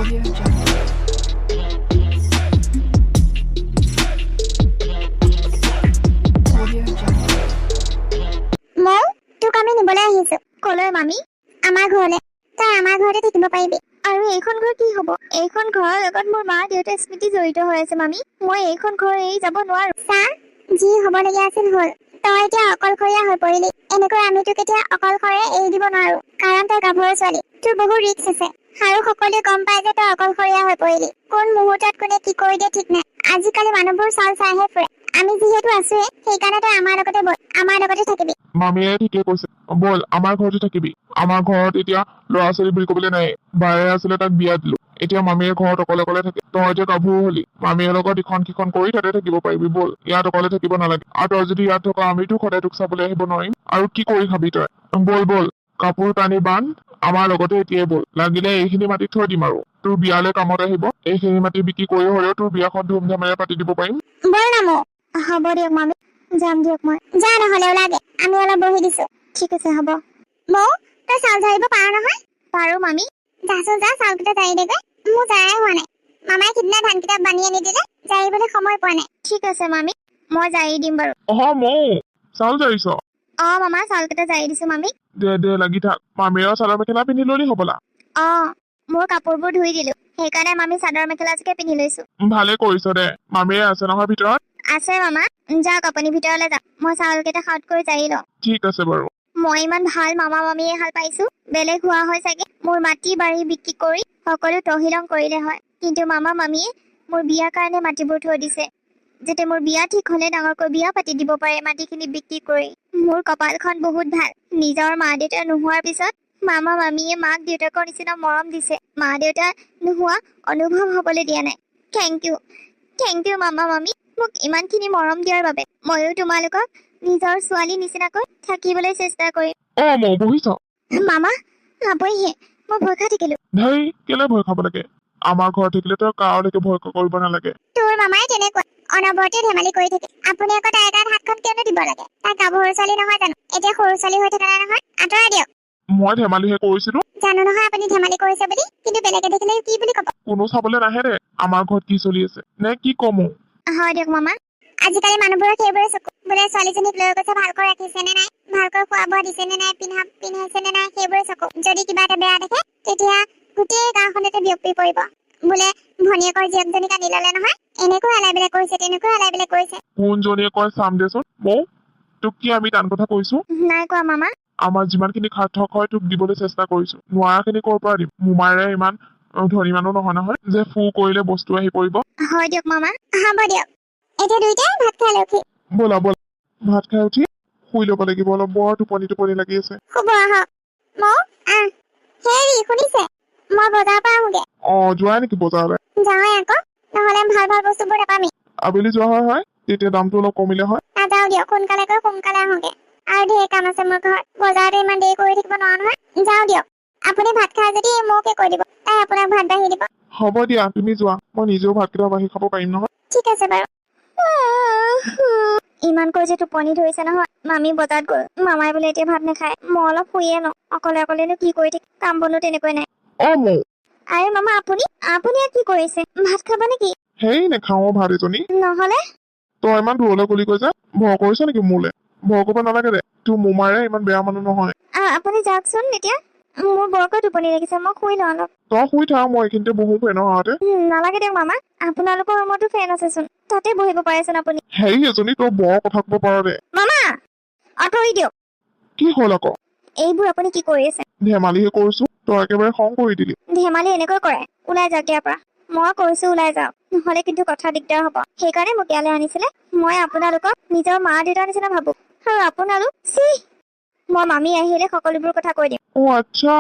Audio Jungle. Audio Jungle. মই তোক আমি নিবলৈ আহিছো। কলৈ মামি? আমাৰ ঘৰলে। তই আমাৰ ঘৰতে থাকিব পাৰিবি। আৰু এইখন ঘৰ কি হ'ব? এইখন ঘৰৰ লগত মোৰ মা দেউতাৰ স্মৃতি জড়িত হৈ আছে মামি। মই এইখন ঘৰ এৰি যাব নোৱাৰো। চা, যি হ'বলগীয়া আছিল হ'ল। তই এতিয়া অকলশৰীয়া হৈ পৰিলি। এনেকৈ আমি তোক এতিয়া অকলশৰে এৰি দিব নোৱাৰো। কাৰণ তই গাভৰু ছোৱালী। তোৰ বহু ৰিস্ক আছে। আৰু সকলোৱে গম পাই যে তই অকলশৰীয়া হৈ পৰিলি। কোন মুহূৰ্তত কোনে কি কৰি দিয়ে ঠিক নাই। আজিকালি মানুহবোৰ চাল চাইহে ফুৰে। আমি যিহেতু আছোৱে, সেইকাৰণে তই আমাৰ লগতে বল। আমাৰ লগতে থাকিবি। মামীয়ে ঠিকে কৈছে, বল আমাৰ ঘৰতে থাকিবি। আমাৰ ঘৰত এতিয়া ল'ৰা ছোৱালী বুলি ক'বলৈ নাই। বায়ে আছিলে তাক বিয়া দিলো। এতিয়া মামীয়ে ঘৰত অকলে অকলে থাকে। তই এতিয়া গাভৰু হলি, মামীৰ লগত ইখন সিখন কৰি তাতে থাকিব পাৰিবি। বল, ইয়াত অকলে থাকিব নালাগে। আৰু তই যদি ইয়াত থকা, আমিতো সদায় তোক চাবলৈ আহিব নোৱাৰিম। আৰু কি কৰি খাবি তই? বল বল, কাপোৰ কানি বান্ধ, আমাৰ লগতে এতিয়াই বল। লাগিলে এইখিনি মাটি থৈ দিম আৰু তোৰ বিয়ালৈ কামত আহিব। এইখিনি মাটি বিক্ৰী কৰি হ'লেও তোৰ বিয়াখন ধুমধামেৰে পাতি দিব পাৰিম। বল না মো। হ'ব দিয়ক মামি, যাম দিয়ক মই। যা নহ'লে ওলাগে, আমি অলপ বহি দিছো। ঠিক আছে হ'ব। মৌ, তই চাউল জাৰিব পাৰ নহয়? পাৰো মামি। যাচোন যা, চাউলকেইটা জাৰি দেগৈ। মোৰ জাৰাই হোৱা নাই। মামাই সিদিনা ধানকেইটা বানি আনি দিলে, জাৰিবলৈ সময় পোৱা নাই। ঠিক আছে মামি, মই জাৰি দিম বাৰু। মৌ চাউল জাৰিছ? মামা চাউলকেইটা জাৰি দিছো মামি। দে লাগি থাক। মামীৰ চাদৰ মেখেলা পিন্ধি ললি হ'বলা। মোৰ কাপোৰবোৰ ধুই দিলো, সেইকাৰণে মামি চাদৰ মেখেলাযোকে পিন্ধি লৈছো। ভালে কৰিছ দে। মামীয়ে আছে নহয় ভিতৰত? আছে মামা, যাওক আপুনি ভিতৰলৈ যাওক। মই চাউলকেইটা সাউত কৰি জাৰি লওঁ। ঠিক আছে বাৰু। মই ইমান ভাল মামা মামীয়ে হাল পাইছো। বেলেগ হোৱা হয় চাগে মোৰ মাটি বাৰী বিক্ৰী কৰি সকলো তহিলং কৰিলে হয়। কিন্তু মামা মামীয়ে মোৰ বিয়াৰ কাৰণে মাটিবোৰ থৈ দিছে, যাতে মোৰ বিয়া ঠিক হলে ডাঙৰকৈ বিয়া পাতি দিব পাৰে মাটিখিনি বিক্ৰী কৰি। মোৰ কপালখন বহুত ভাল। নিজৰ মা দেউতা নোহোৱাৰ পিছত মামা মামীয়ে মাক দেউতাকৰ নিচিনা মৰম দিছে। মা দেউতা নোহোৱা অনুভৱ হবলৈ দিয়া নাই। থেংক ইউ মামা মামী, মোক ইমানখিনি মৰম দিয়াৰ বাবে। ময়ো তোমালোকক নিজৰ ছোৱালী নিচিনাকৈ থাকিবলৈ চেষ্টা কৰিম। মৌ বহিছ? মামা নাপৰিহে, মই ভয় খাই থাকিলো। ধেই, কেলে ভয় খাব লাগে? আমাৰ ঘৰত থাকিলে তই কাৰোলৈকে ভয় কৰিব নালাগে। তোৰ মামাই তেনেকুৱা অনবৰতে ধেমালি কৰি থাকে। আপুনি আকৌ তাইৰ গাত হাতখন কিয়নো দিব লাগে? তাই গাভৰু ছোৱালী নহয় জানো? এতিয়া সৰু ছোৱালী হৈ থকা নাই নহয়। আঁতৰাই দিয়ক। মই ধেমালিহে কৰিছিলো। জানো নহয় আপুনি ধেমালি কৰিছে বুলি, কিন্তু বেলেগে দেখিলে কি বুলি কব? কোনো চাবলৈ নাহে দে আমাৰ ঘৰত কি চলি আছে, নে কি কমো? হয় দিয়ক মামা। আজিকালি মানুহবোৰৰ সেইবোৰে চকু। বোলে ছোৱালীজনীক লৈ গৈছে, ভালকৈ ৰাখিছে নে নাই, ভালকৈ খোৱা বোৱা দিছে নে নাই, পিন্ধাইছে নে নাই, সেইবোৰে চকু। যদি কিবা এটা বেয়া দেখে, তেতিয়া গোটেই গাঁওখনতে বিয়পি পৰিব। বোলে ভনীয়েকৰ জীয়েকজনীক আনি ললে নহয়, এনেকৈ আলাই বেলাই কৰিছে, তেনেকৈ আলাই বেলাই কৰিছে। কোনজনীয়ে কয় চাম দেচোন। মৌ, তোক কি আমি টান কথা কৈছো? নাই কোৱা মামা। আমাৰ যিমানখিনি সাৰ্থক হয় তোক দিবলৈ চেষ্টা কৰিছো। নোৱাৰাখিনি ক'ৰ পৰা দিম? মোমাইৰে ইমান ধনী মানুহ নহয় যে ফু কৰিলে বস্তু আহি পৰিব। হয় দিয়ক মামা, হ'ব দিয়ক। এতিয়া দুইটাই ভাত খাই উঠি ব'লা ভাত খাই উঠি শুই ল'ব লাগিব। অলপ বৰ টোপনি লাগি আছে। শুব আহক। মৌ, হেৰি শুনিছে? মই বজাৰৰ পৰা আহোগে। যোৱা নেকি বজাৰলৈ? যাওঁৱে আকৌ, নহলে ভাল ভাল বস্তুবোৰ নাপামি। আবেলি যোৱা হয় তেতিয়া দামটো অলপ কমিলে হয়। নাযাওঁ দিয়ক, সোনকালে গৈ সোনকালে আহোগে। আৰু ঢেৰ কাম আছে মোৰ ঘৰত। বজাৰতে ইমান দেৰি কৰি থাকিব নোৱাৰো নহয়। যাওঁ দিয়ক। আপুনি ভাত খাই যদি মোকে কৈ দিব, তাই আপোনাক ভাত বাঢ়ি দিব। হ'ব দিয়া, তুমি যোৱা। মই নিজেও ভাতকেইটা বাঢ়ি খাব পাৰিম নহয়। ঠিক আছে বাৰু। ইমান কৈ যে টোপনি ধৰিছে নহয়। মামী বজাৰত গ'ল, মামাই বোলে এতিয়া ভাত নাখায়। মই অলপ শুইয়ে ন, অকলেনো কি কৰি থাকিম? কাম বনো তেনেকৈ নাই। মৌ। আৰে মামা, আপুনি ইয়াত কি কৰিছে? ভাত খাব নেকি? হেই, নেখাও ভাত এজনী। নহলে তই ইমান দূৰলৈ গলি কৈ যে ভয় কৰিছ নেকি মোলে? ভয় কৰিব নালাগে দে। তোৰ মোমাৰে ইমান বেয়া মানুহ নহয়। আপুনি যাওকচোন এতিয়া। মোৰ বৰকৈ টোপনি লাগিছে, মই শুই লওঁ অলপ। তই শুই থাক, মই এইখিনিতে বহো ফেনৰ হাৱাতে। নালাগে দিয়ক মামা, আপোনালোকৰ ৰুমতো ফেন আছেচোন, তাতে বহিব পাৰেচোন আপুনি। হেৰি এজনী, তই বৰ কথা কব পাৰ দে। মামা আঁতৰি দিয়ক। কি হ'ল আকৌ? এইবোৰ আপুনি কি কৰি আছে? ধেমালিহে কৰিছো, তই একেবাৰে খং কৰি দিলি। ধেমালি এনেকৈ কৰে? ওলাই যাওক ইয়াৰ পৰা। মই কৈছো ওলাই যাওক, নহলে কিন্তু কথা দিগদাৰ হব। সেইকাৰণে মোক ইয়ালৈ আনিছিলে। মই আপোনালোকক নিজৰ মা দেউতাৰ নিচিনা ভাবো, আৰু আপোনালোক মই মামী আহিলে সকলোবোৰ কথা কৈ দিম। আচ্ছা,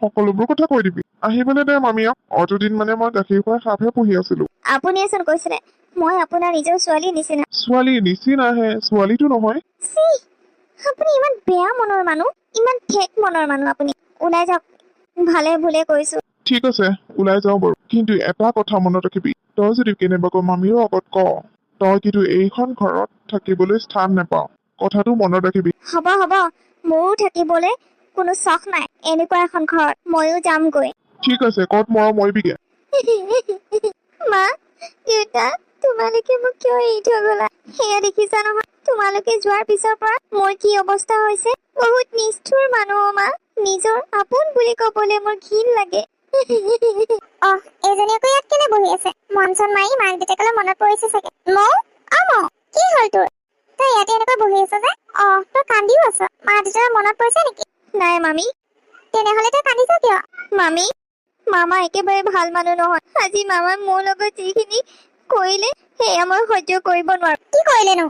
সকলোবোৰ কথা কৈ দিবি। আহিবলৈ দে মামীক। অতদিন মানে মই গাখীৰ খোৱাই সাপহে পুহি আছিলো। আপুনিচোন কৈছিলে মই আপোনাৰ নিজৰ ছোৱালীৰ নিচিনা। ছোৱালীৰ নিচিনাহে, ছোৱালীটো নহয়। আপুনি ইমান বেয়া মনৰ মানুহ, ইমান ঠেক মনৰ মানুহ আপুনি। ওলাই যাওক, ভালে ভুলে কৈছো। ঠিক আছে, ওলাই যাও বাৰু। কিন্তু এটা কথা মনত ৰাখিবি, তই যদি কেনেবাকৈ মামীৰ আগত ক, তই কিন্তু এইখন ঘৰত থাকিবলৈ স্থান নাপাও। কথাটো মনত ৰাখিবি। হ'ব, মোৰো থাকিবলৈ কোনো চখ নাই এনেকুৱা এখন ঘৰত। ময়ো যামগৈ। ঠিক আছে, কত মৰম মৰিবিগে। মা দেউতা তোমালোকে মোক কিয় এৰি থৈ গলা সেয়া দেখিছা নহয় তোমালোকে যোৱাৰ পিছৰ পৰা মোৰ কি অৱস্থা হৈছে বহুত নিষ্ঠুৰ মানুহ মা নিজৰ আপোন বুলি ক'বলৈ মোৰ ঘিণ লাগে এজনী আকৌ ইয়াত কেনে বহি আছে মন চন মাৰি মাক দেউতাকলৈ মনত পৰিছে চাগে মৌ কি হ'ল তোৰ তই ইয়াতে এনেকৈ বহি আছ যে তই কান্দিও আছ মা দেউতাৰ মনত পৰিছে নেকি নাই মামী তেনেহ'লে তই কান্দিছ কিয় মামী মামা একেবাৰে ভাল মানুহ নহয় আজি মামাই মোৰ লগত যিখিনি কৰিলে সেয়া মই সহ্য কৰিব নোৱাৰো কি কৰিলেনো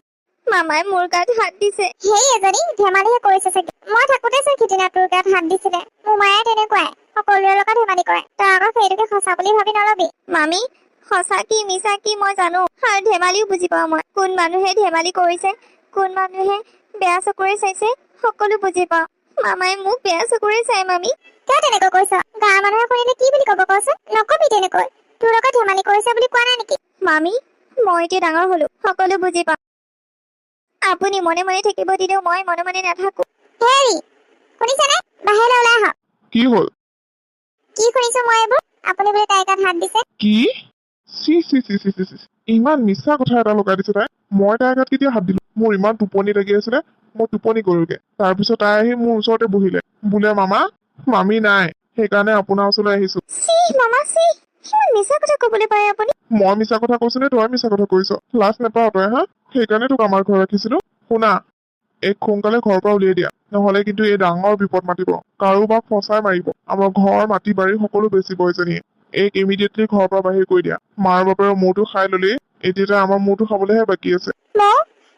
মামাই মোৰ গাত হাত দিছে সেই এজনী ধেমালিহে কৰিছে চাগে মই থাকোঁতে চোন সিদিনা তোৰ গাত হাত দিছিলে মোৰ মায়ে তেনেকুৱাই সকলোৰে লগত ধেমালি কৰে তই আকৌ সেইটোকে সঁচা বুলি ভাবি নলবি মামী সঁচা কি মিছা কি মই জানো আৰু ধেমালিও বুজি পাওঁ মই কোন মানুহে ধেমালি কৰিছে কোন মানুহে বেয়া চকুৰে চাইছে সকলো বুজি পাওঁ মামাই মোক বেয়া চকুৰে চাই মামী কিয় তেনেকৈ কৈছ গাঁৱৰ মানুহে শুনিলে কি বুলি ক'ব কচোন নকবি তেনেকৈ তোৰ লগত ধেমালি কৰিছে বুলি কোৱা নাই নেকি মামী মই এতিয়া ডাঙৰ হলো সকলো বুজি পাওঁ আপুনি মনে মনে থাকিব দিলেও মই মনে মনে নাথাকো হেৰি শুনিছেনে বাহিৰলৈ ওলাই আহক কি হ'ল কি শুনিছো মই এইবোৰ আপুনি বোলে তাইৰ গাত হাত দিছে কি C C C C C C ইমান মিছা কথা এটা লগাই দিছে তাই মই তাইৰ গাত কেতিয়া হাত দিলো মোৰ ইমান টোপনি লাগি আছিলে মই টোপনি গলোগে তাৰপিছত তাই আহি মোৰ ওচৰতে বহিলে বোলে মামা মামী নাই সেইকাৰণে আপোনাৰ ওচৰলৈ আহিছো চি মামা চি কিমান মিছা কথা ক'বলৈ পাৰে আপুনি মই মিছা কথা কৈছো নে তই মিছা কথা কৈছ লাজ নাপাৱ তই হা সেইকাৰণে তোক আমাৰ ঘৰত ৰাখিছিলো শুনা এক সোনকালে ঘৰৰ পৰা উলিয়াই দিয়া নহলে কিন্তু এই ডাঙৰ বিপদ মাতিব কাৰোবাক ফচাই মাৰিব আমাৰ ঘৰ মাটি বাৰী সকলো বেচিব এজনীয়ে এক ইমিডিয়েটলি ঘৰৰ পৰা বাহিৰ কৰি দিয়া মাৰ বাপেৰৰ মূৰটো খাই ললেই এতিয়া আমাৰ মূৰটো খাবলৈহে বাকী আছে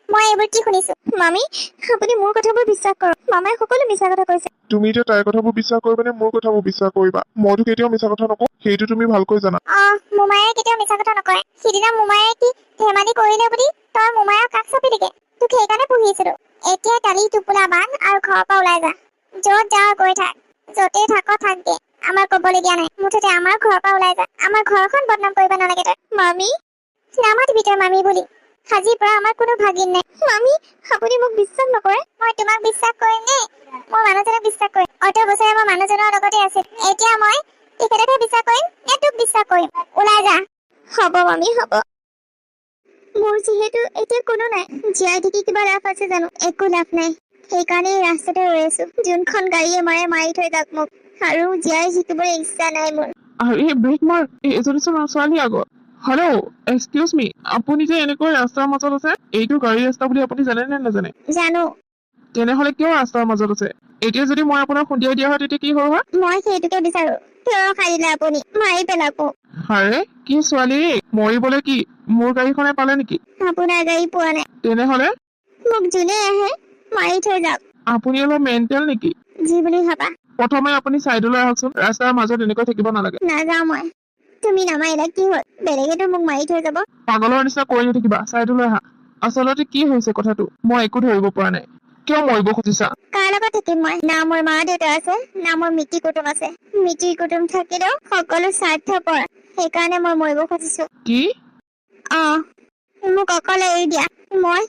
মই এইবোৰ কি শুনিছো মামী আপুনি মোৰ কথাবোৰ বিশ্বাস কৰক মামাই সকলো মিছা কথা কৈছে তুমি এতিয়া তাইৰ কথাবোৰ বিশ্বাস কৰিবা নে মোৰ কথাবোৰ বিশ্বাস কৰিবা মইতো কেতিয়াও মিছা কথা নকওঁ সেইটো তুমি ভালকৈ জানা মোমায়ে কেতিয়াও মিছা কথা নকয় সিদিনা মোমায়ে কি ধেমালি কৰিলে বুলি তই মোমায়ৰ কাষ চাপি দিকে তোক সেইকাৰণে পুহিছিলো এতিয়া কালি টোপোলা বান্ধ আৰু ঘৰৰ পৰা ওলাই যা য'ত যাৱ গৈ থাক য'তেই থাকগে আমাৰ ক'বলগীয়া নাই মুঠতে আমাৰ ঘৰৰ পৰা ওলাই যা আমাৰ ঘৰখন বদনাম কৰিব নালাগে তই মামী নামাতিবি তই মামী বুলি আজিৰ পৰা আমাৰ কোনো ভাগিন নাই মামী আপুনি মোক বিশ্বাস নকৰে মই তোমাক বিশ্বাস কৰিম নে মোৰ মানুহজনক বিশ্বাস কৰিম অত বছৰে মই মানুহজনৰ লগতে আছিল এতিয়া মই তেখেতকে বিশ্বাস কৰিম নে তোক বিশ্বাস কৰিম ওলাই যা হ'ব মামী হ'ব মোৰ যিহেতু এতিয়া কোনো নাই জীয়াই থাকি কিবা লাভ আছে জানো একো লাভ নাই সেইকাৰণে ৰাস্তাতে ৰৈ আছো যোনখন গাড়ীয়ে মাৰি থৈ যাওক মোক আৰু জীয়াই শিকিবলৈ ইচ্ছা নাই মোৰ আৰে ব্ৰেক মাৰ এজনী ছোৱালী আগত হেল্ল' এক্সকিউজ মি আপুনি যে এনেকৈ ৰাস্তাৰ মাজত আছে এইটো গাড়ী ৰাস্তা বুলি আপুনি জানে নে নাজানে জানো তেনেহলে কিয় ৰাস্তাৰ মাজত আছে এতিয়া যদি মই আপোনাক খুন্দিয়াই দিয়া হয় তেতিয়া কি হ'ল হয় মই সেইটোকে বিচাৰো কিয় ৰখাই দিলে আপুনি মাৰি পেলাব আৰে কি ছোৱালী মৰিবলৈ কি মোৰ গাড়ীখনে পালে নেকি আপোনাৰ গাড়ী পোৱা নাই তেনেহলে মোক যোনে আহে মাৰি থৈ যাওক আপুনি অলপ মেণ্টেল নেকি যি বুলি ভাবা প্ৰথমে আপুনি চাইডলৈ আহকচোন ৰাস্তাৰ মাজত এনেকৈ থাকিব নালাগে নাযাওঁ মই তুমি নামাৰিলা কি হ'ল বেলেগেতো মোক মাৰি থৈ যাব পাগলৰ নিচিনা কৰি নাথাকিবা চাইডলৈ আহা আচলতে কি হৈছে কথাটো মই একো ধৰিব পৰা নাই কিয় মৰিব খুজিছা কাৰ লগত থাকিম মই না মোৰ মা দেউতা আছে না মোৰ মিতিৰ কুটুম আছে মিতিৰ কুটুম থাকিলেও সকলো স্বাৰ্থপৰ সেইকাৰণে মই মৰিব খুজিছো কি মোক অকলে এৰি দিয়া মই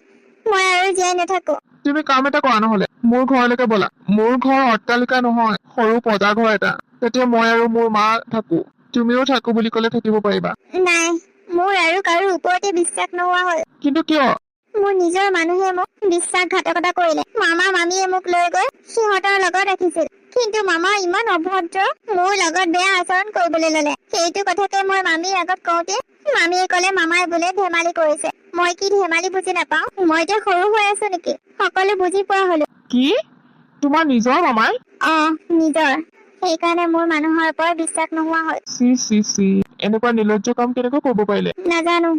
আৰু জীয়াই নাথাকো তুমি কাম এটা কৰা নহলে মোৰ ঘৰলৈকে ব'লা মোৰ ঘৰ অট্টালিকা নহয় সৰু পজা ঘৰ এটা তেতিয়া মই আৰু মোৰ মা থাকো তুমিও থাকো বুলি ক'লে থাকিব পাৰিবা নাই মোৰ আৰু কাৰো ওপৰতে বিশ্বাস নোহোৱা হ'ল কিন্তু কিয় মোৰ নিজৰ মানুহে মোক বিশ্বাসঘাতকতা কৰিলে মামা মামীয়ে মোক লৈ গৈ সিহঁতৰ লগত ৰাখিছিল কিন্তু মামা ইমান অভদ্ৰ মোৰ লগত বেয়া আচৰণ কৰিবলৈ ললে সেইটো কথাকে মই মামীৰ আগত কওঁতে মামীয়ে ক'লে মামাই বোলে ধেমালি কৰিছে মই কি ধেমালি বুজি নাপাওঁ মই এতিয়া সৰু হৈ আছো নেকি সকলো বুজি পোৱা হলো কি তোমাৰ নিজৰ মামাই নিজৰ সেইকাৰণে মোৰ মানুহৰ ওপৰত বিশ্বাস নোহোৱা হ'ল চি এনেকুৱা নিৰ্লজ্জ কাম কেনেকৈ কৰিব পাৰিলে নাজানো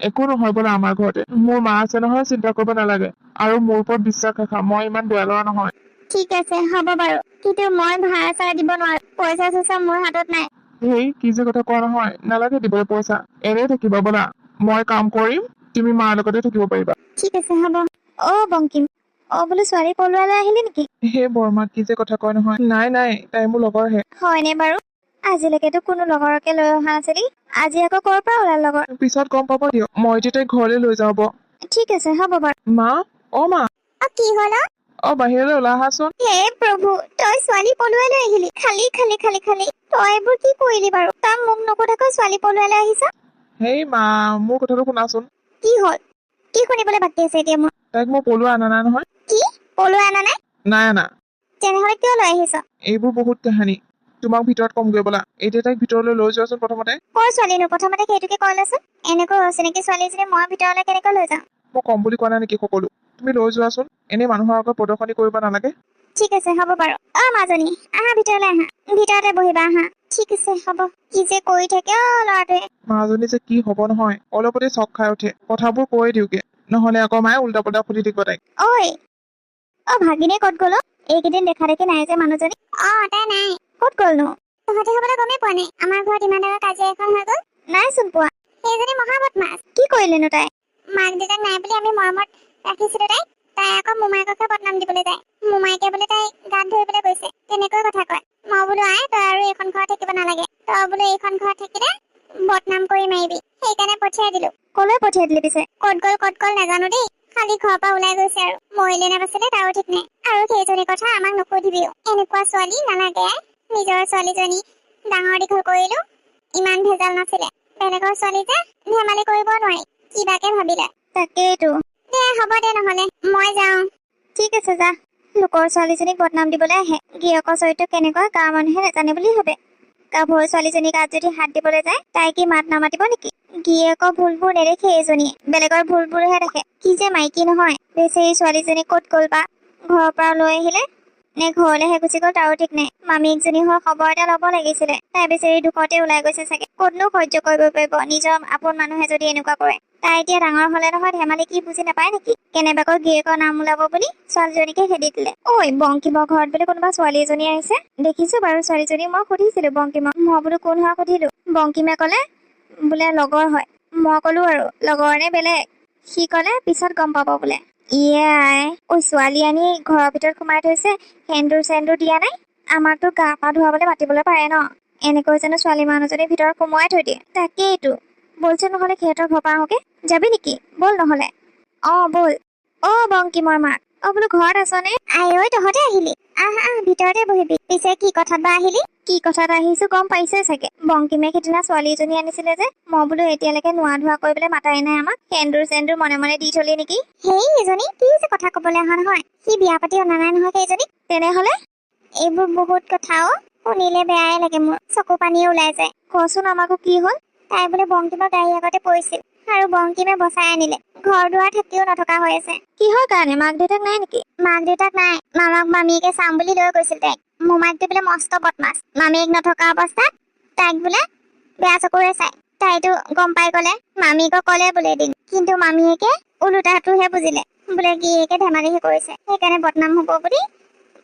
একো নহয় বোলে আমাৰ ঘৰতে মোৰ মা আছে নহয় চিন্তা কৰিব নালাগে আৰু মোৰ ওপৰত বিশ্বাস ৰাখা মই ইমান বেয়া ল'ৰা নহয় ঠিক আছে হ'ব বাৰু কিন্তু মই ভাড়া চাড়া দিব নোৱাৰো পইচা চইচা মোৰ হাতত নাই সেই কি যে কথা কোৱা নহয় নালাগে দিবলৈ পইচা এনেই থাকিবা ব'লা মই কাম কৰিম তুমি মাৰ লগতে থাকিব পাৰিবা ঠিক আছে হ'ব বংকিম বোলো ছোৱালী পলোৱালৈ আহিলে নেকি হে বৰমা কি যে কথা কয় নহয় নাই তাই মোৰ লগৰহে হয়নে বাৰু আজিলৈকেতো কোনো লগৰকে লৈ অহা নাছিলি আজি আকৌ ক'ৰ পৰা ওলাল লগৰ পিছত গম পাব দিয়ক মই এতিয়া তাইক ঘৰলৈ লৈ যাব ঠিক আছে হ'ব বাৰু মা মা কি হ'ল বাহিৰলৈ ওলাই আহাচোন। হে প্ৰভু, তই ছোৱালী পলুৱাই লৈ আহিলি। খালি খালি খালি খালি তই এইবোৰ কি কৰিলি বাৰু? তই মোক নকোধাকৈ ছোৱালী পলুৱাই লৈ আহিছ। হেই মা, মোৰ কথাটো শুনাচোন। কি হ'ল? কি শুনিবলৈ বাকী আছে এতিয়া মোৰ? তাইক মই পলুৱা অনা নাই নহয়। কি পলুৱাই অনা নাই? নাই অনা। তেনেহ'লে কিয় লৈ আহিছ? এইবোৰ বহুত কাহিনী, তোমাক ভিতৰত কমগৈ ব'লা। এতিয়া তাইক ভিতৰলৈ লৈ যোৱাচোন প্ৰথমতে। কৰ ছোৱালীনো? প্ৰথমতে সেইটোকে কৈ লৈছোন। এনেকৈ অচিনাকি ছোৱালী এজনী মই ভিতৰলৈ কেনেকৈ লৈ যাওঁ? মই কম বুলি কোৱা নাই নেকি সকলো? তুমি লৈ যোৱাচোন, এনেই মানুহৰ আগত প্ৰদৰ্শনী কৰিব নালাগে। ঠিক আছে, হ'ব বাৰু। মাজনী, আহা ভিতৰলৈ আহা। ভিতৰতে বহিবা, আহা। ঠিক আছে, হ'ব। কি যে কৰি থাকে ল'ৰাটোৱে। মাজনী যে কি হ'ব নহয়, অলপতে চক খাই উঠে। কথাবোৰ কৈ দিওঁগে, নহ'লে আকৌ মায়ে উল্টা পুল্টা সুধি থাকিব তাইক। ঐ ভাগিনী ক'ত গ'ল? এইকেইদিন দেখা দেখি নাই যে মানুহজনী। তাই নাই। ক'ত গ'লনো? তহঁতি হ'বলৈ গমেই পোৱা নাই। আমাৰ ঘৰত ইমান ডাঙৰ কাজিয়া এখন হৈ গ'ল। নাইচোন পোৱা। সেইজনী মহা বদমাছ। কি কৰিলেনো তাই? মাক দেউতাক নাই বুলি আমি মৰমত ৰাখিছিলো তাইক। তাই আকৌ মোমায়েককে বদনাম দিবলৈ যায়। মোমায়েকে বোলে তাই গাত ধৰিবলৈ গৈছে, তেনেকৈ কথা কয়। মই বোলো আই, তই আৰু এইখন ঘৰত থাকিব নালাগে। তই বোলো এইখন ঘৰত থাকিলে বদনাম কৰি মাৰিবি। সেইকাৰণে পঠিয়াই দিলো। কলৈ পঠিয়াই দিলি পিছে? ক'ত গ'ল নাজানো দেই। খালি ঘৰৰ পৰা ওলাই গৈছে আৰু। মৰিলে নে বাচিলে তাৰো ঠিক নাই। আৰু সেইজনী কথা আমাক নকধিবিও। এনেকুৱা ছোৱালী নালাগে। নিজৰ ছোৱালীজনী ডাঙৰ দীঘল কৰিলো, ইমান ভেজাল নাছিলে। বেলেগৰ ছোৱালী যে ধেমালি কৰিব নোৱাৰি। কিবাকে ভাবিলে। তাকেইতো। দে হ'ব দে, নহ'লে মই যাওঁ। ঠিক আছে, যা। লোকৰ ছোৱালীজনীক বদনাম দিবলৈ আহে। গিৰিয়েকৰ চৰিত্ৰ কেনেকুৱা গাঁৱৰ মানুহে নাজানে বুলি ভাবে। গাভৰু ছোৱালীজনীৰ গাত যদি হাত দিবলৈ যায়, তাই কি মাত নামাতিব নেকি? গিৰিয়েকৰ ভুলবোৰ নেদেখে এজনীয়ে, বেলেগৰ ভুলবোৰহে দেখে। কি যে মাইকী নহয়। বেচেৰি ছোৱালীজনী ক'ত গ'ল বা? ঘৰৰ পৰা লৈ আহিলে নে ঘৰলেহে গুচি গ'ল তাৰো ঠিক নাই। মামীয়েকজনী হৈ খবৰ এটা ল'ব লাগিছিলে। তাই বেচেৰি দুখতে ওলাই গৈছে চাগে। ক'তনো সহ্য কৰিব পাৰিব নিজৰ আপোন মানুহে যদি এনেকুৱা কৰে। তাই এতিয়া ডাঙৰ হ'লে নহয়, ধেমালি কি বুজি নাপায় নেকি? কেনেবাকৈ গিৰিয়েকৰ নাম ওলাব বুলি ছোৱালীজনীকে খেদি দিলে। বংকিমৰ ঘৰত বোলে কোনোবা ছোৱালী এজনী আহিছে। দেখিছো বাৰু ছোৱালীজনী। মই সুধিছিলো বংকিমক। মই বোলো কোন হয় সুধিলো। বংকিমে ক'লে বোলে লগৰ হয়। মই ক'লো আৰু লগৰ নে বেলেগ? সি ক'লে পিছত গম পাব বোলে। ছোৱালী আনি ঘৰৰ ভিতৰত সোমাই থৈছে, সেন্দুৰ চেন্দুৰ দিয়া নাই। আমাকতো গা পা ধুৱাবলৈ মাতিবলৈ পাৰে ন? এনেকৈ জানো ছোৱালী মানুহজনীৰ ভিতৰত সোমোৱাই থৈ দিয়ে? তাকেইতো। বলচোন নহ'লে সিহঁতৰ ঘৰ পৰা আহোগে। যাবি নেকি? ব'ল নহ'লে। ব'ল। বংকিমৰ মাক। বোলো ঘৰত আছনে? আই তহঁতে আহিলি। আহ ভিতৰতে বহিবি। পিছে কি কথাত বা আহিলি? কি কথাত আহিছো গম পাইছে চাগে। বংকিমে সিদিনা ছোৱালী এজনী আনিছিলে যে, মই বোলো এতিয়ালৈকে নোৱা ধোৱা কৰিবলৈ মাতাই নাই আমাক। সেন্দুৰ চেন্দুৰ মনে মনে দি থলি নেকি? সেই এজনী কি যে কথা কবলৈ অহা নহয়। সি বিয়া পাতি অনা নাই নহয় সেইজনী। তেনেহ'লে এইবোৰ বহুত কথা শুনিলে বেয়াই লাগে মোৰ। চকু পানীয়ে ওলাই যায়। কচোন আমাকো কি হ'ল? তাই বোলে বংকিমৰ গাড়ীৰ আগতে পৰিছিল আৰু বংকিমে বচাই আনিলে। ঘৰ দুৱাৰ থাকিও নথকা হৈ আছে। কিহৰ কাৰণে? মাক দেউতাক নাই নেকি? মাক দেউতাক নাই। মামাক মামীয়েকে চাম বুলি লৈ গৈছিল তাইক। মোমাইকটো বোলে মস্ত বদমাছ। মামীয়েক নথকা অৱস্থাত তাইক বোলে বেয়া চকুৰে চাই। তাইতো গম পাই গ'লে। মামীকক ক'লে বোলে এদিন, কিন্তু মামীয়েকে ওলোটাটোহে বুজিলে। বোলে গিৰিয়েকে ধেমালিহে কৰিছে, সেইকাৰণে বদনাম হ'ব বুলি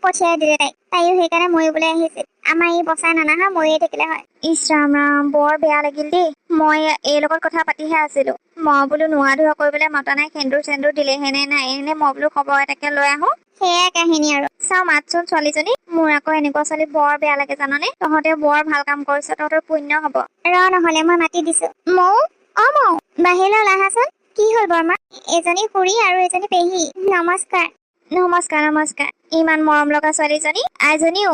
পঠিয়াই দিলে তাইক। তাইও সেইকাৰণে মৰিবলৈ আহিছিল। আমাৰ ই বচাই নানা হয় মৰিয়ে থাকিলে হয়। ইছ ৰাম ৰাম, বৰ বেয়া লাগিল দেই। মই এই লগত কথা পাতিহে আছিলো। মই বোলো নোৱা ধোৱা কৰিবলৈ মতা নাই, সেন্দুৰ চেন্দুৰ দিলেহে নে নাই এনে মই বোলো খবৰ এটাকে লৈ আহো। সেয়াই কাহিনী আৰু। চাও মাতচোন ছোৱালীজনী। মোৰ আকৌ এনেকুৱা ছোৱালী বৰ বেয়া লাগে জানানে? তহঁতে বৰ ভাল কাম কৰিছ, তহঁতৰ পুণ্য হ'ব। নহ'লে মই মাতি দিছো। মৌ বাহিৰলৈ ওলাই আহাচোন। কি হ'ল বৰমা? এজনী খুৰী আৰু এজনী পেহী। নমস্কাৰ। নমস্কাৰ। ইমান মৰম লগা ছোৱালীজনী। আইজনীও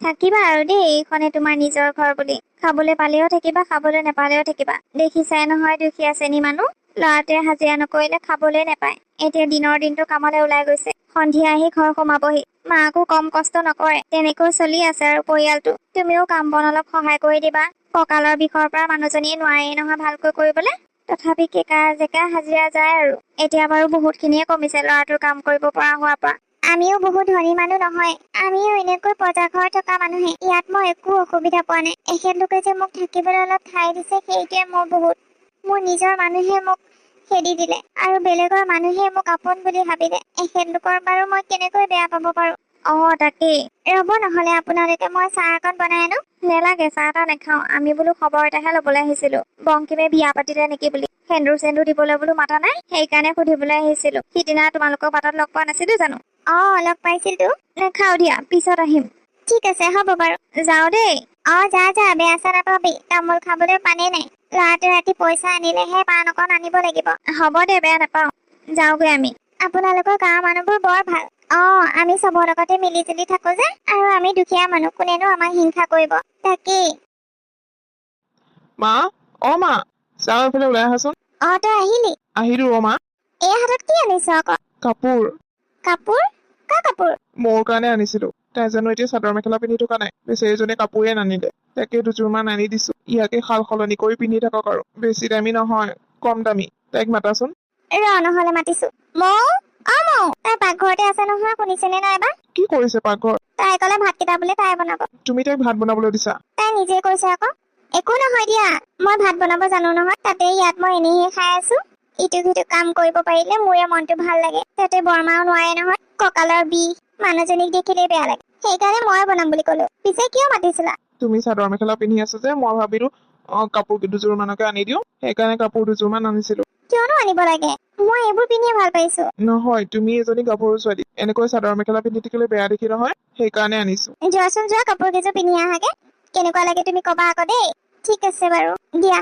থাকিবা আৰু দেই, এইখনে তোমাৰ নিজৰ ঘৰ বুলি। খাবলৈ পালেও থাকিবা, খাবলৈ নাপালেও থাকিবা। দেখিছাই নহয় দুখীয়া শ্ৰেণী মানুহ। ল'ৰাটোৱে হাজিৰা নকৰিলে খাবলৈ নাপায়। এতিয়া দিনৰ দিনটো কামলৈ ওলাই গৈছে, সন্ধিয়া আহি ঘৰ সোমাবহি। মাকো কম কষ্ট নকৰে। তেনেকৈ চলি আছে আৰু পৰিয়ালটো। তুমিও কাম বন অলপ সহায় কৰি দিবা। কঁকালৰ বিষৰ পৰা মানুহজনীয়ে নোৱাৰেই নহয় ভালকৈ কৰিবলৈ। তথাপি কেকা জেকা হাজিৰা যায় আৰু। এতিয়া বাৰু বহুত খিনিয়ে কমিছে ল'ৰাটোৰ কাম কৰিব পৰা হোৱাৰ পৰা। আমিও বহুত ধনী মানুহ নহয়। আমিও এনেকৈ পজা ঘৰ থকা মানুহে। ইয়াত মই একো অসুবিধা পোৱা নাই। এখেতলোকে যে মোক থাকিবলৈ অলপ ঠাই দিছে, সেইটোৱে মোৰ বহুত। মোৰ নিজৰ মানুহে মোক খেদি দিলে আৰু বেলেগৰ মানুহে মোক আপোন বুলি ভাবিলে। এখেতলোকৰ বাৰু মই কেনেকৈ বেয়া পাব পাৰো? তাকেই। ৰ'ব নহ'লে আপোনালোকে, মই চাহ অকণ বনাই আনো। নেলাগে, চাহ তাহ নাখাওঁ। আমি বোলো খবৰ এটাহে ল'বলৈ আহিছিলো। বংকিমে বিয়া পাতিলে নেকি বুলি। সেন্দুৰ চেন্দুৰ দিবলৈ বোলো মাতা নাই, সেইকাৰণে সুধিবলৈ আহিছিলো। সিদিনা তোমালোকৰ বাটত লগ পোৱা নাছিলো জানো? লগ পাইছিলো। নাখাও দিয়া, পিছত আহিম। ঠিক আছে, হ'ব বাৰু। যাওঁ দেই। যা বেয়া চেয়া নাপাবি। তামোল খাবলৈ পানেই নাই। ল'ৰাটোৱে ৰাতি পইচা আনিলেহে পাণ অকণ আনিব লাগিব। হ'ব দে, বেয়া নাপাওঁ। যাওঁগৈ আমি। আপোনালোকৰ গাঁৱৰ মানুহবোৰ বৰ ভাল। আমি চবৰ লগতে মিলি জুলি থাকো যে, আৰু আমি দুখীয়া মানুহ, কোনেনো আমাক হিংসা কৰিব। তাকেই। মা, অ মা, চাওঁ এইফালে ওলাই আহাচোন। তই আহিলি? আহিলো অ মা। এই হাতত কি আনিছ আকৌ? কাপোৰ কাপোৰ? কাৰ কাপোৰ? মোৰ কাৰণে আনিছিলো। তাই জানো এতিয়া চাদৰ মেখেলা পিন্ধি থকা নাই, বেচেৰীজনে কাপোৰে নানিলে। তাকে দুযোৰমান আনি দিছো, ইয়াকে সাল সলনি কৰি পিন্ধি থাকক আৰু। বেছি দামী নহয়, কম দামী। তাইক মাতাচোন। নহলে মাতিছো। মৌ, মৌ, তাই পাকঘৰতে আছে নহয়, শুনিছেনে নাই বা? কি কৰিছে পাকঘৰ? তাই ক'লে ভাতকেইটা বোলে তাই বনাব। তুমি তাইক ভাত বনাবলৈ দিছা? তাই নিজে কৈছে আকৌ। একো নহয় দিয়া, মই ভাত বনাব জানো নহয়। তাতে ইয়াত মই এনেহে খাই আছো। ইটো সিটো কাম কৰিব পাৰিলে মোৰে মনটো ভাল লাগে। তাতে বৰমাও নোৱাৰে নহয়, কঁকালৰ বিষ। মানুহজনীক দেখিলেই বেয়া লাগে, সেইকাৰণে মই বনাম বুলি ক'লো। পিছে কিয় মাতিছিলা? তুমি চাদৰ মেখেলা পিন্ধি আছো যে, মই ভাবিলো কাপোৰ দুযোৰ মানকে আনি দিওঁ, সেইকাৰণে কাপোৰ দুযোৰমান আনিছিলো। কিয়নো আনিব লাগে? মই এইবোৰ পিন্ধিয়ে ভাল পাইছো। নহয়, তুমি এজনী গাভৰু ছোৱালী, এনেকৈ চাদৰ মেখেলা পিন্ধি থাকিলে বেয়া দেখি নহয়, সেইকাৰণে আনিছো। যোৱাচোন যোৱা, কাপোৰ কেইযোৰ পিন্ধি আহাগে। কেনেকুৱা লাগে তুমি কবা আকৌ দেই। ঠিক আছে বাৰু, দিয়া।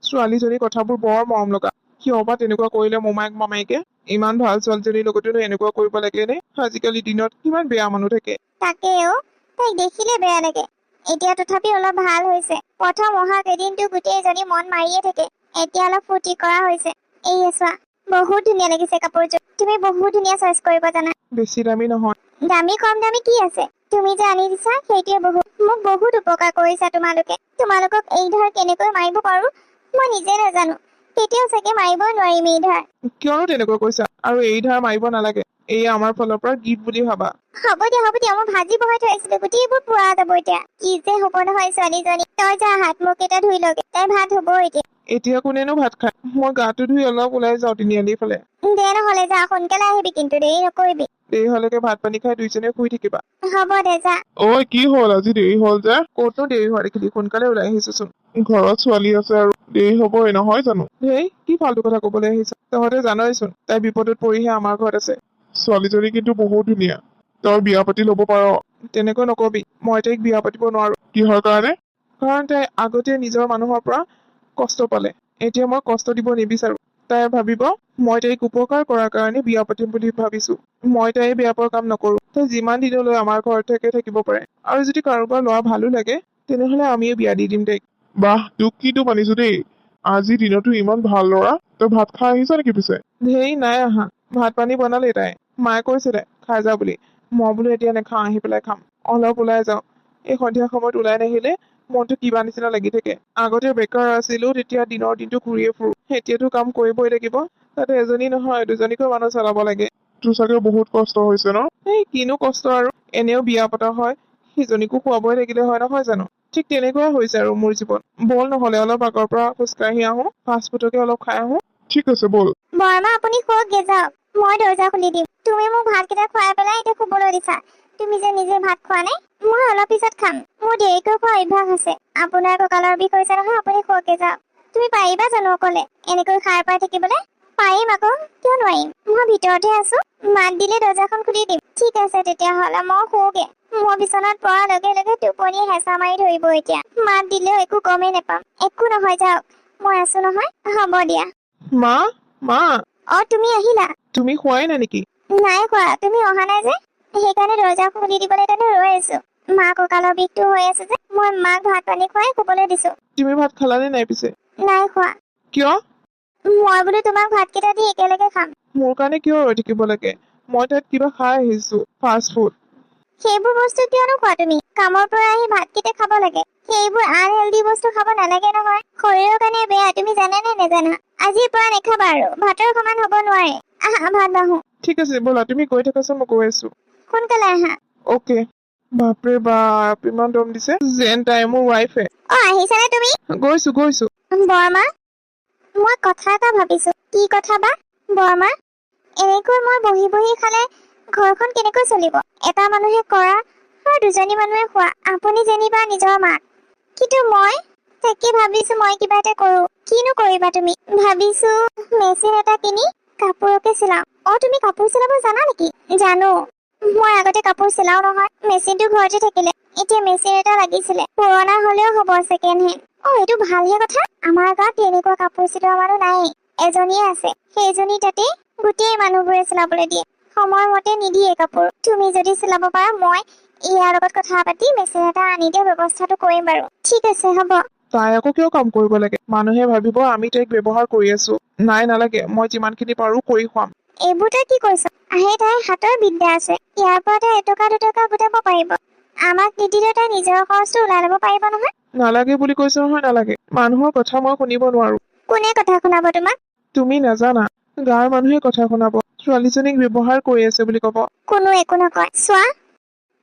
ছোৱালীজনীৰ কথাবোৰ বৰ মৰম লগা। কিয় বা তেনেকুৱা কৰিলে মোমায়েক মামায়েকে? ইমান ভাল ছোৱালীজনীৰ লগতেনো এনেকুৱা কৰিব লাগে নে? আজিকালি দিনত কিমান বেয়া মানুহ থাকে। তাকেও, তাইক দেখিলে বেয়া লাগে। এতিয়া তথাপি অলপ ভাল হৈছে। প্ৰথম অহা কেইদিনটো গোটেইজনী মন মাৰিয়ে থাকে। এতিয়া অলপ ফূৰ্তি কৰা হৈছে। এইয়া চোৱা, বহুত ধুনীয়া লাগিছে কাপোৰযোৰ। তুমি বহুত ধুনীয়া চইচ কৰিব জানা। বেছি দামী নহয়। দামী কম দামী কি আছে? তুমি যে আনি দিছা সেইটোৱে বহুত। মোক বহুত উপকাৰ কৰিছা তোমালোকে। তোমালোকক এই ধাৰ কেনেকৈ মাৰিব পাৰো মই নিজে নাজানো। কেতিয়াও চাগে মাৰিবই নোৱাৰিম এই ধাৰ। কিয়নো তেনেকৈ কৈছা? আৰু এই ধাৰ মাৰিব নালাগে। এই আমাৰ ফালৰ পৰা গিফ্ট বুলি ভাবা। হ'ব দিয়া, মই ভাজি বহাই থৈ আহিছিলো, গোটেইবোৰ পুৰা যাব এতিয়া। কি যে হ'ব নহয় ছোৱালীজনী। তই যা, হাত মুখ কেইটা ধুই লগে, তাই ভাত হ'ব এতিয়া। এতিয়া কোনেনো ভাত খায়? মই গাটো ধুই অলপ ওলাই যাওঁ তিনিআলিৰ ফালে। দে নহলে যা, সোনকালে আহিবি কিন্তু দেৰি নকৰিবি। দেৰি হলেকে ভাত পানী খাই দুইজনে শুই থাকিবা। হ'ব দে, যা। ঐ কি হ'ল আজি দেৰি হ'ল যে? ক'তো দেৰি হোৱা দেখিলি, সোনকালে ওলাই আহিছোচোন। ঘৰত ছোৱালী আছে আৰু দেৰি হবই নহয় জানো? হেই, কি ফাল্টু কথা কবলৈ আহিছ? তহঁতে জানইচোন তাই বিপদত পৰিহে আমাৰ ঘৰত আছে। ছোৱালীজনী কিন্তু বহুত ধুনীয়া, তই বিয়া পাতি লব পাৰ। তেনেকৈ নকবি, মই তাইক বিয়া পাতিব নোৱাৰো। কিহৰ কাৰণে? কাৰণ তাই আগতে নিজৰ মানুহৰ পৰা কষ্ট পালে, এতিয়া মই কষ্ট দিব নিবিচাৰো। তাই ভাবিব মই তাইক উপকাৰ কৰাৰ কাৰণে বিয়া পাতিম বুলি ভাবিছো। মই তাই বেয়া পোৱা কাম নকৰো। তাই যিমান দিনলৈ আমাৰ ঘৰতে থাকিব পাৰে, আৰু যদি কাৰোবাৰ ল'ৰা ভালো লাগে তেনেহলে আমিয়ে বিয়া দি দিম তাইক। বাহ, তোক কিন্তু মানিছো দেই। আজিৰ দিনতো ইমান ভাল ল'ৰা। তই ভাত খাই আহিছ নেকি পিছে? ধেই নাই আহা, ভাত পানী বনালে তাই। মায়ে কৈছিলে খাই যা বুলি। মই বোলো এতিয়া নাখাওঁ, আহি পেলাই খাম। অলপ ওলাই যাওঁ। এই সন্ধিয়া সময়ত ওলাই নাহিলে মনটো কিবা নিচিনা লাগি থাকে। আগতে বেকাৰ আছিলো, তেতিয়া দিনৰ দিনটো ঘূৰিয়ে ফুৰো। এতিয়াতো কাম কৰিবই লাগিব, তাতে এজনী নহয় দুজনীকৈ মানুহ চলাব লাগে। তোৰ চাগে বহুত কষ্ট হৈছে ন? এই কিনো কষ্ট আৰু, এনেও বিয়া পতা হয়, সিজনীকো খুৱাবই লাগিলে হয়, নহয় জানো? ঠিক তেনেকুৱাই হৈছে আৰু মোৰ জীৱন। বল নহলে অলপ আগৰ পৰা খোজকাঢ়ি আহো, ফাষ্ট ফুডকে অলপ খাই আহো। ঠিক আছে বল। বৰমা আপুনি শুৱকগে যাওক, মই দৰ্জা খুলি দিম। তুমি মোক ভাতকেইটা খুৱাই পেলাই এতিয়া শুবলৈ দিছা। তুমি যে নিজে ভাত খোৱা নাই। মই অলপ পিছত খাম। মোৰ দেৰিকৈ খোৱা অভ্যাস আছে। আপোনাৰ কঁকালৰ বিষ হৈছে নহয়, আপুনি শুৱকগে যাওক। তুমি পাৰিবা জানো অকলে এনেকৈ খাই পাই থাকিবলৈ? পাৰিম আকৌ, কিয় নোৱাৰিম? মই ভিতৰতে আছো, মাত দিলে দৰ্জাখন খুলি দিম। ঠিক আছে তেতিয়াহলে মই শুওগে। মই বিচনাত পৰাৰ লগে লগে টোপনি হেঁচা মাৰি ধৰিব এতিয়া। মাত দিলেও একো গমেই নেপাম। একো নহয়, যাওক, মই আছো নহয়। হ'ব দিয়া। মা, মা, তুমি আহিলা? তুমি খোৱাই নাই নেকি? নাই খোৱা, তুমি অহা নাই যে, সেইকাৰণে দৰ্জা খুলি দিবলৈ তাতে ৰৈ আছো। মা কঁকালৰ বিষটো হৈ আছে যে, মই মাক ভাত পানী খুৱাই শুবলৈ দিছো। তুমি ভাত খালানে নাই পিছে? নাই খোৱা। কিয়? মই বোলো তোমাক ভাতকেইটা দি একেলগে খাম। মোৰ কাৰণে কিয় ৰৈ থাকিব লাগে? মই তাত কিবা খাই আহিছো, ফাষ্ট ফুড। সেইবোৰ বস্তু কিয়নো খোৱা তুমি? কামৰ পৰা আহি ভাতকেইটা খাব লাগে। সেইবোৰ আনহেল্ডি বস্তু খাব নালাগে নহয়, শৰীৰৰ কাৰণে বেয়া। তুমি জানা নে নেজানা? আজিৰ পৰা নেখাবা আৰু, ভাতৰ সমান হ'ব নোৱাৰে। আহা, ভাত বাঢ়ো। ঠিক আছে ব'লা, তুমি গৈ থাকাচোন, মই গৈ আছো। সোনকালে আহা। অকে। বাপৰে বাপ, ইমান দম দিছে যেন তাই মোৰ ৱাইফে। আহিছানে তুমি? গৈছো। বৰমা, মই কথা এটা ভাবিছো। কি কথা বা? বৰমা, এনেকৈ মই বহি বহি খালে ঘৰখন কেনেকৈ চলিব? এটা মানুহে কৰা আৰু দুজনী মানুহে খোৱা। আপুনি যেনিবা নিজৰ মাক, কিন্তু মই তাকে ভাবিছো মই কিবা এটা কৰো। কিনো কৰিবা তুমি? ভাবিছো মেচিন এটা কিনি কাপোৰকে চিলাও। তুমি কাপোৰ চিলাব জানা নেকি? জানো। মই আগতে কাপোৰ চিলাও নহয়, মেচিনটো ঘৰতে থাকিলে। এতিয়া মেচিন এটা লাগিছিলে, পুৰণা হলেও হ'ব, ছেকেণ্ড হেণ্ড। এইটো ভালহে কথা। আমাৰ গাঁৱত তেনেকুৱা কাপোৰ চিলোৱা মানুহ নাই, এজনীয়ে আছে। সেইজনী তাতে গোটেই মানুহবোৰে চিলাবলৈ দিয়ে। সময়মতে নিদিয়ে কাপোৰ। তুমি যদি চিলাব পাৰা মই ইয়াৰ লগত কথা পাতি মেচিন এটা আনি দিয়া ব্যৱস্থাটো কৰিম বাৰু। ঠিক আছে হ'ব। তাই আকৌ কিয় কাম কৰিব লাগে? মানুহে ভাবিব আমি তাইক ব্যৱহাৰ কৰি আছো। নাই নালাগে, মই যিমানখিনি পাৰো কৰি খুৱাম। এইবোৰ তই কি কৈছ? আহে তাইৰ হাতৰ বিদ্যা আছে, ইয়াৰ পৰা তাই এটকা দুটকা গোটাব পাৰিব। আমাক নিদিলে তাই নিজৰ খৰচটো ওলাই ল'ব পাৰিব নহয়। নালাগে বুলি কৈছো নহয়, নালাগে। মানুহৰ কথা মই শুনিব নোৱাৰো। কোনে কথা শুনাব তোমাক? তুমি নাজানা, গাঁৱৰ মানুহে কথা শুনাব। ছোৱালীজনীক ব্যৱহাৰ কৰি আছে বুলি কব। কোনো একো নকয়। চোৱা,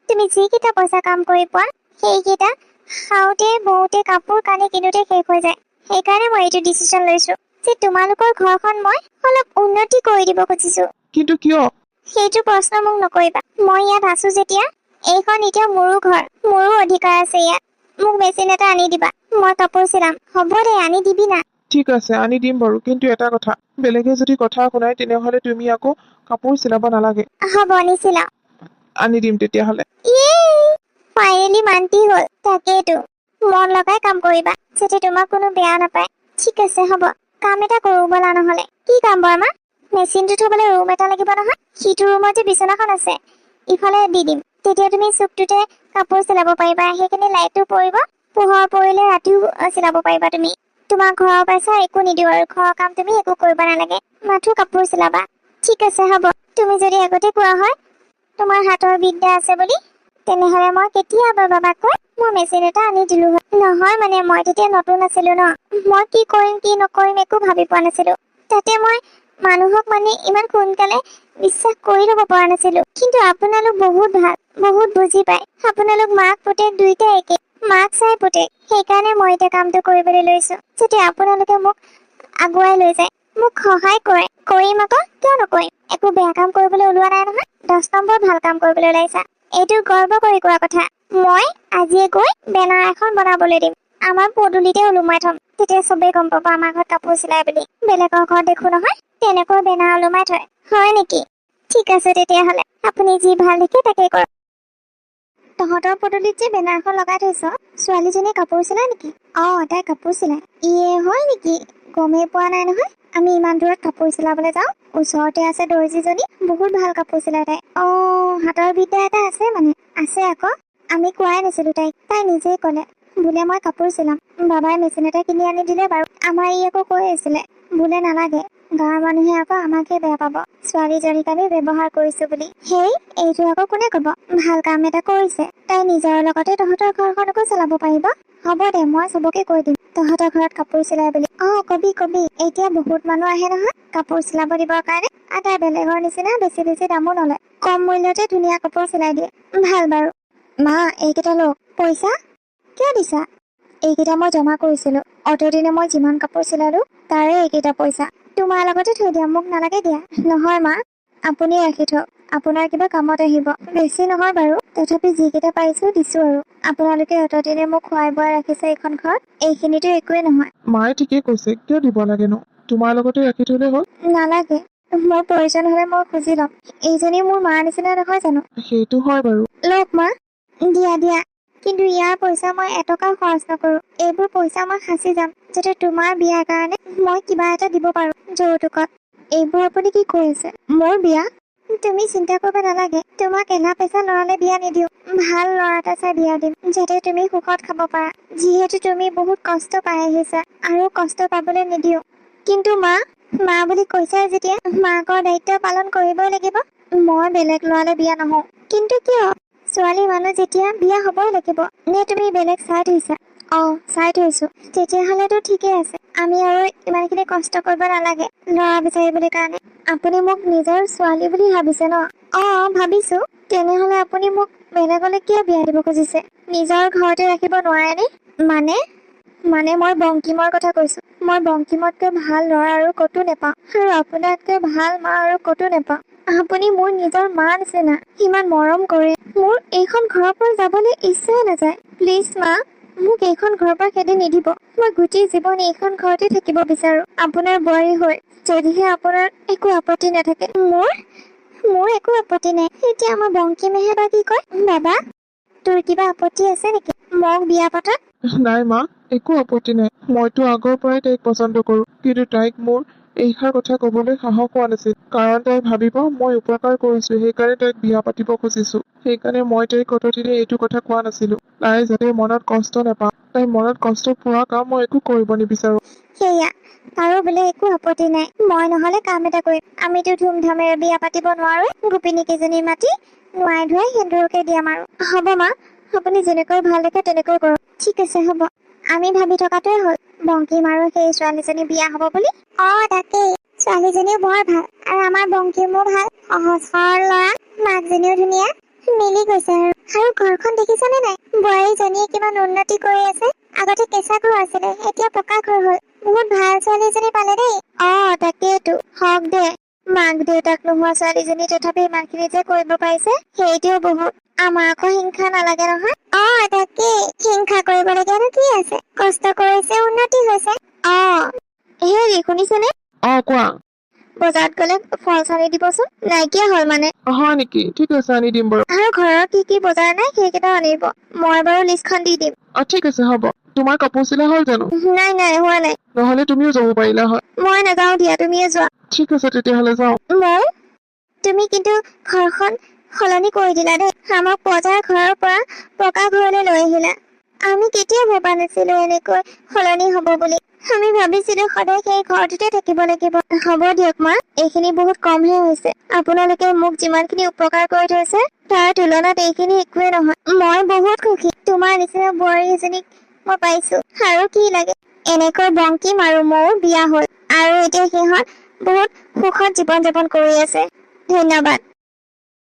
তুমি যিকেইটা পইচা কাম কৰি পোৱা সেইকেইটা খাওঁতে বওঁতে কাপোৰ কানি কিনোতে শেষ হৈ যায়। সেইকাৰণে মই এইটো ডিচিশ্যন লৈছো যে তোমালোকৰ ঘৰখন মই অলপ উন্নতি কৰি দিব খুজিছো। কিন্তু কিয়? সেইটো প্ৰশ্ন মোক নকৰিবা। মই ইয়াত আছো যেতিয়া, এইখন এতিয়া মোৰো ঘৰ, মোৰো অধিকাৰ আছে ইয়াত। মোক মেচিন এটা আনি দিবা, মই কাপোৰ চিলাম। হ'ব দে, আনি দিবি না। ঠিক আছে, আনি দিম বাৰু। কিন্তু এটা কথা, বেলেগে যদি কথা শুনাই তেনেহলে তুমি আকৌ কাপোৰ চিলাব নালাগে। হ'ব, নিচিলাও। আনি দিম তেতিয়াহলে। ফাইনেলি মান্তি হ'ল। তাকেইতো, মন লগাই কাম কৰিবা যাতে তোমাক কোনো বেয়া নাপায়। ঠিক আছে হ'ব, কাম এটা কৰো ব'লা নহলে। কি কাম বৰমা? মেচিনটো থবলৈ ৰুম এটা লাগিব নহয়। সিটো ৰুমতে বিচনাখন আছে, ইফালে দি দিম। তেতিয়া তুমি চুকটোতে কাপোৰ চিলাব পাৰিবা। সেইখিনি লাইটটো পৰিব, পোহৰ পৰিলে ৰাতিও চিলাব পাৰিবা তুমি। তোমাৰ ঘৰৰ পইচা একো নিদিওঁ আৰু ঘৰৰ কাম তুমি একো কৰিব নালাগে, মাথো কাপোৰ চিলাবা। ঠিক আছে হ'ব। তুমি যদি আগতে কোৱা হয় তোমাৰ হাতৰ বিদ্যা আছে বুলি, তেনেহলে মই কেতিয়াবা বাবাক কৈ মই মেচিন এটা আনি দিলো হয়। নহয় মানে মই তেতিয়া নতুন আছিলো ন, মই কি কৰিম কি নকৰিম একো ভাবি পোৱা নাছিলো। তাতে মই মানুহক মানে ইমান সোনকালে বিশ্বাস কৰি ল'ব পৰা নাছিলো। কিন্তু আপোনালোক বহুত ভাল, বহুত বুজি পায়। আপোনালোক মাক পুতেক দুইটা একে, মাক চাই পুতেক। সেইকাৰণে মই এতিয়া কামটো কৰিবলৈ লৈছো যাতে আপোনালোকে মোক আগুৱাই লৈ যায়, মোক সহায় কৰে। কৰিম আকৌ, কিয় নকৰিম? একো বেয়া কাম কৰিবলৈ ওলোৱা নাই নহয়, 10 নম্বৰ ভাল কাম কৰিবলৈ ওলাইছা। এইটো গৰ্ব কৰি কোৱা কথা। মই আজিয়ে গৈ বেনাৰ এখন বনাবলৈ দিম, আমাৰ পদূলিতে ওলোমাই থম। তেতিয়া চবেই গম পাব আমাৰ ঘৰত কাপোৰ চিলাই বুলি। বেলেগৰ ঘৰত দেখো নহয় তেনেকৈ বেনাৰ ওলোমাই থয়। হয় নেকি? ঠিক আছে তেতিয়াহলে, আপুনি যি ভাল দেখে তাকে কৰক। তহঁতৰ পদূলিত যে বেনাৰখন লগাই থৈছ, ছোৱালীজনীয়ে কাপোৰ চিলাই নেকি? তাই কাপোৰ চিলাই। হয় নেকি? গমেই পোৱা নাই নহয়। আমি ইমান দূৰত কাপোৰ চিলাবলৈ যাওঁ, ওচৰতে আছে দৰ্জিজনী, বহুত ভাল কাপোৰ চিলাই তাই। হাতৰ বিদ্যা এটা আছে মানে। আছে আকৌ, আমি কোৱাই নাছিলো তাইক, তাই নিজেই ক'লে বোলে মই কাপোৰ চিলাম। বাবাই মেচিন এটা কিনি আনি দিলে বাৰু। আমাৰ ই আকৌ কৈ আছিলে বোলে নালাগে, গাঁৱৰ মানুহে আকৌ আমাকে বেয়া পাব ছোৱালীজনীক আমি ব্যৱহাৰ কৰিছো বুলি। এইটো আকৌ কোনে কব? ভাল কাম এটা কৰিছে। তাই নিজৰ লগতে তহঁতৰ ঘৰখনকো চলাব পাৰিব। হ'ব দে, মই চবকে কৈ দিম তহঁতৰ ঘৰত কাপোৰ চিলাই বুলি। কবি। এতিয়া বহুত মানুহ আহে নহয় কাপোৰ চিলাব দিবৰ কাৰণে, আৰু তাই বেলেগৰ নিচিনা বেছি বেছি দামো নলয়, কম মূল্যতে ধুনীয়া কাপোৰ চিলাই দিয়ে। ভাল বাৰু। মা, এইকেইটা লওক। পইচা কিয় দিছা? এইকেইটা মই জমা কৰিছিলো, অতদিনে মই যিমান কাপোৰ চিলালো তাৰে এইকেইটা পইচা। তোমাৰ লগতে থৈ দিয়া, মোক নালাগে দিয়া। নহয় মা, আপুনি ৰাখি থওক, আপোনাৰ কিবা কামত আহিব। বেছি নহয় বাৰু, তথাপি যিকেইটা পাইছো দিছো আৰু। আপোনালোকে অতদিনে মোক খোৱাই বোৱাই ৰাখিছে এইখন ঘৰত, এইখিনিতো একোৱে নহয়। মায়ে ঠিকেই কৈছে, কিয় দিব লাগেনো? তোমাৰ লগতে ৰাখি থলে হ'ল। নালাগে, মোৰ প্ৰয়োজন হলে মই খুজি ল'ম। এইজনী মোৰ মাৰ নিচিনা নহয় জানো? সেইটো হয় বাৰু। লওক মা, দিয়া। কিন্তু ইয়াৰ পইচা মই এটকাও খৰচ নকৰো। এইবোৰ পইচা মই সাঁচি যাম যাতে তোমাৰ বিয়াৰ কাৰণে মই কিবা এটা দিব পাৰো যৌতুকত। এইবোৰ আপুনি কি কৈ আছে? মোৰ বিয়া? তুমি চিন্তা কৰিব নালাগে। তোমাক এলা পেচা ল'ৰালে বিয়া নিদিও, ভাল ল'ৰা এটা চাই বিয়া দিম যাতে তুমি সুখত খাব পাৰা। যিহেতু তুমি বহুত কষ্ট পাই আহিছা আৰু কষ্ট পাবলৈ নিদিও। কিন্তু মা বুলি কৈছা যেতিয়া মাকৰ দায়িত্ব পালন কৰিবই লাগিব। মই বেলেগ ল'ৰালে বিয়া নহওঁ। কিন্তু কিয়? ছোৱালী মানুহ যেতিয়া বিয়া হবই লাগিব। নে তুমি বেলেগ চাই থৈছা? চাই থৈছো। তেতিয়াহলেতো ঠিকেই আছে, আমি আৰু ইমানখিনি কষ্ট কৰিব নালাগে ল'ৰা বিচাৰিবলৈ কাৰণে। আপুনি মোক নিজৰ ছোৱালী বুলি ভাবিছে ন? ভাবিছো। তেনেহলে আপুনি মোক বেলেগলৈ কিয় বিয়া দিব খুজিছে? নিজৰ ঘৰতে ৰাখিব নোৱাৰেনে? মানে মই বংকিমৰ কথা কৈছো। মই বংকিমতকৈ ভাল ল'ৰা আৰু ক'তো নেপাওঁ, আৰু আপোনাতকৈ ভাল মা আৰু ক'তো নেপাওঁ। আপুনি মোৰ নিজৰ মা নিচিনা, ইমান মৰম কৰে। মোৰ এইখন ঘৰৰ পৰা যাবলৈ ইচ্ছাই নাযায়। প্লিজ মা, মোক এইখন ঘৰৰ পৰা খেদি নিদিব। মই গোটেই জীৱন এইখন ঘৰতে থাকিব বিচাৰো আপোনাৰ বোৱাৰী হৈ, যদিহে আপোনাৰ একো আপত্তি নাথাকে। মোৰ একো আপত্তি নাই। এতিয়া আমাৰ বংকিমেহে বা কি কয়? বাবা, তোৰ কিবা আপত্তি আছে নেকি মোক বিয়া পতাত? নাই মা, একো আপত্তি নাই। মইতো আগৰ পৰাই তাইক পচন্দ কৰো, কিন্তু তাইক মোৰ এইষাৰ কথা কবলৈ সাহস হোৱা নাছিল, কাৰণ তাই ভাবিব মই উপকাৰ কৰিছো, সেইকাৰণে তাইক বিয়া পাতিব খুজিছো। সেইকাৰণে মই তাইক কতদিনে এইটো কথা কোৱা নাছিলো। তাই যাতে মনত কষ্ট নাপাওঁ, তাই মনত কষ্ট পোৱা কাম মই একো কৰিব নিবিচাৰো। সেয়া আৰু বোলে একো আপত্তি নাই। মই নহলে কাম এটা কৰিম, আমিতো ধুমধামেৰে বিয়া পাতিব নোৱাৰো। গোপিনীকেইজনী মাতি নোৱাই ধুৱাই সেন্দুৰকে দিয়াম আৰু। হ'ব মা, আপুনি যেনেকৈ ভাল দেখে তেনেকৈ কৰক। ঠিক আছে হ'ব। আমি ভাবি থকাটোৱে হ'ল বংকিম আৰু সেই ছোৱালীজনী বিয়া হব বুলি। তাকেই, ছোৱালীজনীও বৰ ভাল আৰু আমাৰ বংকিমো ভাল, সহজ সৰল ল'ৰা, মাকজনীও ধুনীয়া, মিলি গৈছে আৰু ঘৰখন দেখিছানে নাই? বোৱাৰীজনীয়ে কিমান উন্নতি কৰি আছে। আগতে কেঁচা ঘৰ আছিলে, এতিয়া পকা ঘৰ হ'ল। বহুত ভাল ছোৱালী এজনী পালে দেই। তাকেইতো, হওক দে। মাক দেউতাক নোহোৱা ছোৱালীজনী তথাপি ইমানখিনি যে কৰিব পাৰিছে, সেইটোও বহুত। আমাৰ আকৌ হিংসা নালাগে নহয়। তাকেই, হিংসা কৰিবলগীয়ানো কি আছে? কষ্ট কৰিছে, উন্নতি হৈছে। হেৰি শুনিছেনে? কোৱা। বজাৰত গলে ফল আনি দিবচোন, নাইকিয়া হ'ল মানে। হয় নেকি? ঠিক আছে, আনি দিম বাৰু। আৰু ঘৰৰ কি কি বজাৰ নাই সেইকেইটাও আনিব। মই বাৰু লিষ্টখন দি দিম। ঠিক আছে হ'ব। তোমাৰ কাপোৰ চিলা হ'ল জানো? নাই হোৱা নাই। নহলে তুমিও যাব পাৰিলা হয়। মই নাযাওঁ দিয়া, তুমিয়ে যোৱা। ঠিক আছে তেতিয়াহলে যাওঁ। তুমি কিন্তু ঘৰখন সলনি কৰি দিলা দেই। আমাক পজাৰ ঘৰৰ পৰা পকা ঘৰলৈ লৈ আহিলা। আমি কেতিয়াও ভবা নাছিলো এনেকৈ সলনি হব বুলি। আমি ভাবিছিলো সদায় সেই ঘৰটোতে থাকিব লাগিব। হ'ব দিয়ক মা, এইখিনি বহুত কমহে হৈছে। আপোনালোকে মোক যিমানখিনি উপকাৰ কৰি থৈছে তাৰ তুলনাত এইখিনি একোৱে নহয়। মই বহুত সুখী, তোমাৰ নিচিনা বোৱাৰী এজনীক মই পাইছো। আৰু কি লাগে? এনেকৈ বংকিম আৰু মোৰ বিয়া হ'ল আৰু এতিয়া সিহঁত বহুত সুখত জীৱন যাপন কৰি আছে। ধন্যবাদ।